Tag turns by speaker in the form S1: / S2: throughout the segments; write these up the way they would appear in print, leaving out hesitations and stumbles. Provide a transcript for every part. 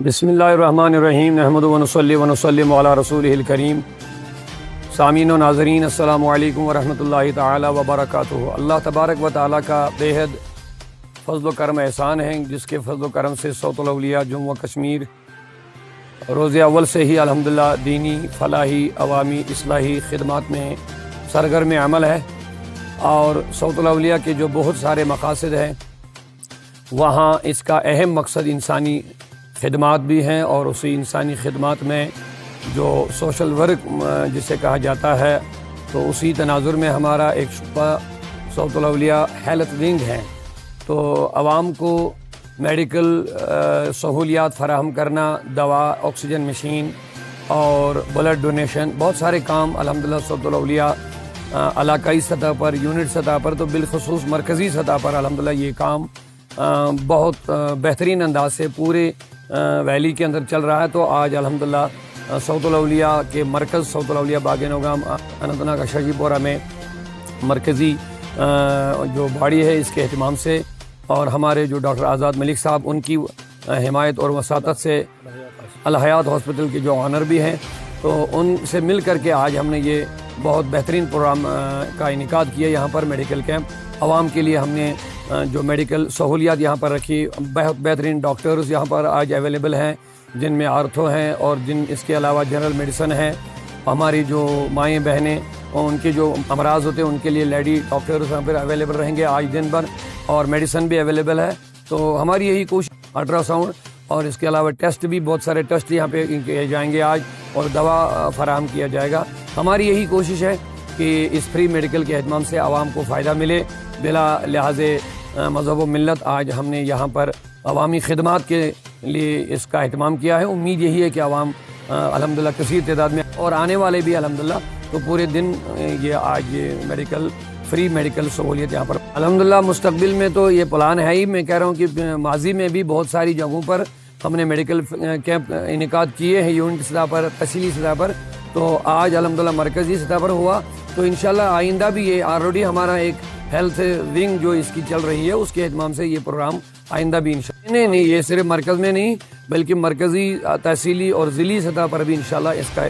S1: بسم اللہ الرحمن الرحیم نحمدہ ونصلی ونسلم علی رسولہ الکریم۔ سامعین و ناظرین السلام علیکم ورحمۃ اللہ تعالی وبرکاتہ۔ اللہ تبارک و تعالی کا بے حد فضل و کرم احسان ہے، جس کے فضل و کرم سے صوت الاولیاء جموں و کشمیر روز اول سے ہی الحمدللہ دینی، فلاحی، عوامی، اصلاحی خدمات میں سرگرم عمل ہے، اور صوت الاولیاء کے جو بہت سارے مقاصد ہیں، وہاں اس کا اہم مقصد انسانی خدمات بھی ہیں، اور اسی انسانی خدمات میں جو سوشل ورک جسے کہا جاتا ہے، تو اسی تناظر میں ہمارا ایک شعبہ صوت الاولیاء ہیلتھ ونگ ہے۔ تو عوام کو میڈیکل سہولیات فراہم کرنا، دوا، آکسیجن مشین اور بلڈ ڈونیشن، بہت سارے کام الحمدللہ صوت الاولیاء علاقائی سطح پر، یونٹ سطح پر، تو بالخصوص مرکزی سطح پر الحمدللہ یہ کام بہت بہترین انداز سے پورے ویلی کے اندر چل رہا ہے۔ تو آج الحمدللہ صوت الاولیاء کے مرکز صوت الاولیاء باغ نوگام اننت ناگ اشرفی پورہ میں مرکزی جو باڑی ہے، اس کے اہتمام سے، اور ہمارے جو ڈاکٹر آزاد ملک صاحب ان کی حمایت اور وساطت سے الحیات ہاسپٹل کے جو آنر بھی ہیں، تو ان سے مل کر کے آج ہم نے یہ بہت بہترین پروگرام کا انعقاد کیا۔ یہاں پر میڈیکل کیمپ عوام کے لیے ہم نے جو میڈیکل سہولیات یہاں پر رکھی، بہت بہترین ڈاکٹرز یہاں پر آج اویلیبل ہیں، جن میں آرتھو ہیں، اور جن اس کے علاوہ جنرل میڈیسن ہے۔ ہماری جو مائیں بہنیں اور ان کے جو امراض ہوتے ہیں، ان کے لیے لیڈی ڈاکٹرز یہاں پر اویلیبل رہیں گے آج دن بھر، اور میڈیسن بھی اویلیبل ہے۔ تو ہماری یہی کوشش، الٹرا ساؤنڈ اور اس کے علاوہ ٹیسٹ بھی، بہت سارے ٹیسٹ یہاں پہ کیے جائیں گے آج، اور دوا فراہم کیا جائے گا۔ ہماری یہی کوشش ہے کہ اس فری میڈیکل کے اہتمام سے عوام کو فائدہ ملے، بلا لحاظ مذہب و ملت۔ آج ہم نے یہاں پر عوامی خدمات کے لیے اس کا اہتمام کیا ہے۔ امید یہی ہے کہ عوام الحمدللہ کثیر تعداد میں، اور آنے والے بھی الحمدللہ، تو پورے دن یہ آج یہ میڈیکل فری میڈیکل سہولیت یہاں پر الحمدللہ۔ مستقبل میں تو یہ پلان ہے ہی، میں کہہ رہا ہوں کہ ماضی میں بھی بہت ساری جگہوں پر ہم نے میڈیکل کیمپ انعقاد کیے ہیں، یونٹ سطح پر، تحصیلی سطح پر، تو آج الحمدللہ مرکزی سطح پر ہوا۔ تو انشاءاللہ آئندہ بھی یہ آلریڈی ہمارا ایک ہیلتھ ونگ جو اس کی چل رہی ہے، اس کے اہتمام سے یہ پروگرام آئندہ بھی انشاءاللہ نہیں، یہ صرف مرکز میں نہیں بلکہ مرکزی، تحصیلی اور ضلعی سطح پر بھی انشاءاللہ اس کا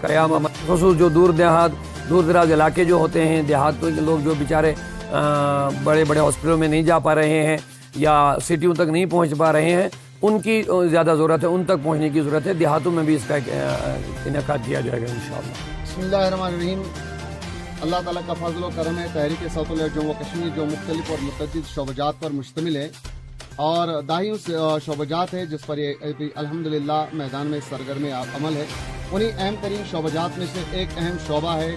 S1: قیام، خصوص جو دور دراز علاقے جو ہوتے ہیں، دیہات کے لوگ جو بیچارے بڑے بڑے ہاسپٹلوں میں نہیں جا پا رہے ہیں، یا سٹیوں تک نہیں پہنچ پا رہے ہیں، ان کی زیادہ ضرورت ہے، ان تک پہنچنے کی ضرورت ہے۔ دیہاتوں میں بھی اس کا انعقاد کیا جائے گا انشاءاللہ۔
S2: بسم اللہ الرحمن الرحیم۔ اللہ تعالیٰ کا فضل و کرم ہے، تحریک صوت الاولیاء جموں و کشمیر جو مختلف اور متعدد شعبجات پر مشتمل ہے، اور داہیوں شعبجات ہے جس پر یہ الحمدللہ میدان میں سرگرم عمل ہے۔ انہی اہم ترین شعبجات میں سے ایک اہم شعبہ ہے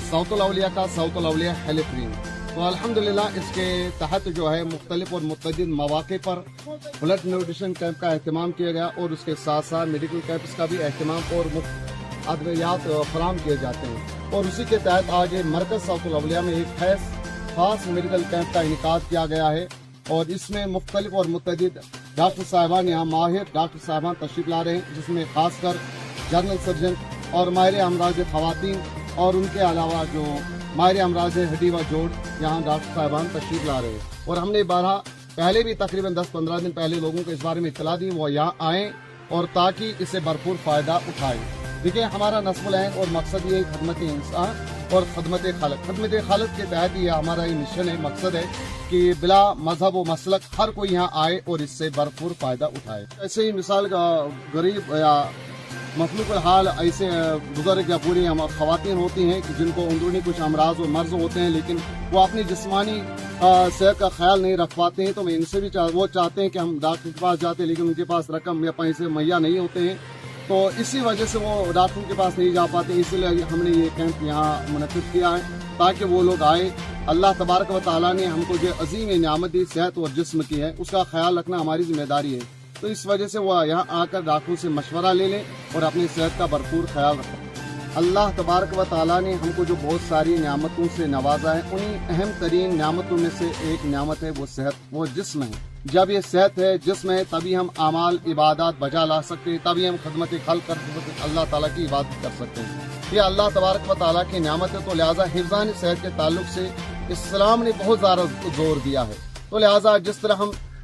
S2: صوت الاولیاء کا، صوت الاولیاء ہیلتھ ونگ۔ تو الحمدللہ اس کے تحت جو ہے مختلف اور متعدد مواقع پر بلڈ نیوٹریشن کیمپ کا اہتمام کیا گیا، اور اس کے ساتھ ساتھ میڈیکل کیمپس کا بھی اہتمام اور ادویات فراہم کیے جاتے ہیں۔ اور اسی کے تحت آج مرکز صوت الاولیاء میں ایک خاص میڈیکل کیمپ کا انعقاد کیا گیا ہے، اور اس میں مختلف اور متعدد ڈاکٹر صاحبان، یہاں ماہر ڈاکٹر صاحبان تشریف لا رہے ہیں، جس میں خاص کر جنرل سرجن اور ماہر امراض خواتین، اور ان کے علاوہ جو ماہر امراض ہڈی و جوڑ، یہاں ڈاکٹر صاحبان تشریف لا رہے ہیں۔ اور ہم نے پہلے بھی تقریباً 10-15 دن پہلے لوگوں کو اس بارے میں اطلاع دی، وہ یہاں آئیں اور تاکہ اس سے بھرپور فائدہ اٹھائیں۔ دیکھیں، ہمارا نصب العین اور مقصد یہ خدمت انسان اور خدمت خالق کے تحت یہ ہمارا یہ مشن ہے، مقصد ہے کہ بلا مذہب و مسلک ہر کوئی یہاں آئے اور اس سے بھرپور فائدہ اٹھائے۔ ایسے ہی مثال کا غریب یا مخلوق الحال ایسے بزرگ یا بوڑھی خواتین ہوتی ہیں کہ جن کو اندرونی کچھ امراض و مرض ہوتے ہیں، لیکن وہ اپنی جسمانی صحت کا خیال نہیں رکھ پاتے ہیں، تو میں ان سے بھی وہ چاہتے ہیں کہ ہم ڈاکٹر کے پاس جاتے ہیں، لیکن ان کے پاس رقم یا پیسے مہیا نہیں ہوتے ہیں، تو اسی وجہ سے وہ ڈاکٹر کے پاس نہیں جا پاتے۔ اسی لیے ہم نے یہ کیمپ یہاں منعقد کیا ہے تاکہ وہ لوگ آئے۔ اللہ تبارک و تعالیٰ نے ہم کو جو عظیم نعمت دی، صحت اور جسم کی ہے، اس کا خیال رکھنا ہماری ذمہ داری ہے۔ تو اس وجہ سے وہ یہاں آ کر ڈاکٹروں سے مشورہ لے لیں اور اپنی صحت کا بھرپور خیال رکھیں۔ اللہ تبارک و تعالیٰ نے ہم کو جو بہت ساری نعمتوں سے نوازا ہے، انہی اہم ترین نعمتوں میں سے ایک نعمت ہے وہ صحت، وہ جسم ہے۔ جب یہ صحت ہے، جسم ہے، تبھی ہم اعمال عبادات بجا لا سکتے ہیں، تبھی ہم خدمت خلق کر سکتے، اللہ تعالیٰ کی عبادت کر سکتے ہیں۔ یہ اللہ تبارک و تعالیٰ کی نعمت ہے، تو لہٰذا حفظان صحت کے تعلق سے اسلام نے بہت زیادہ زور دیا ہے۔ تو لہٰذا جس طرح ہم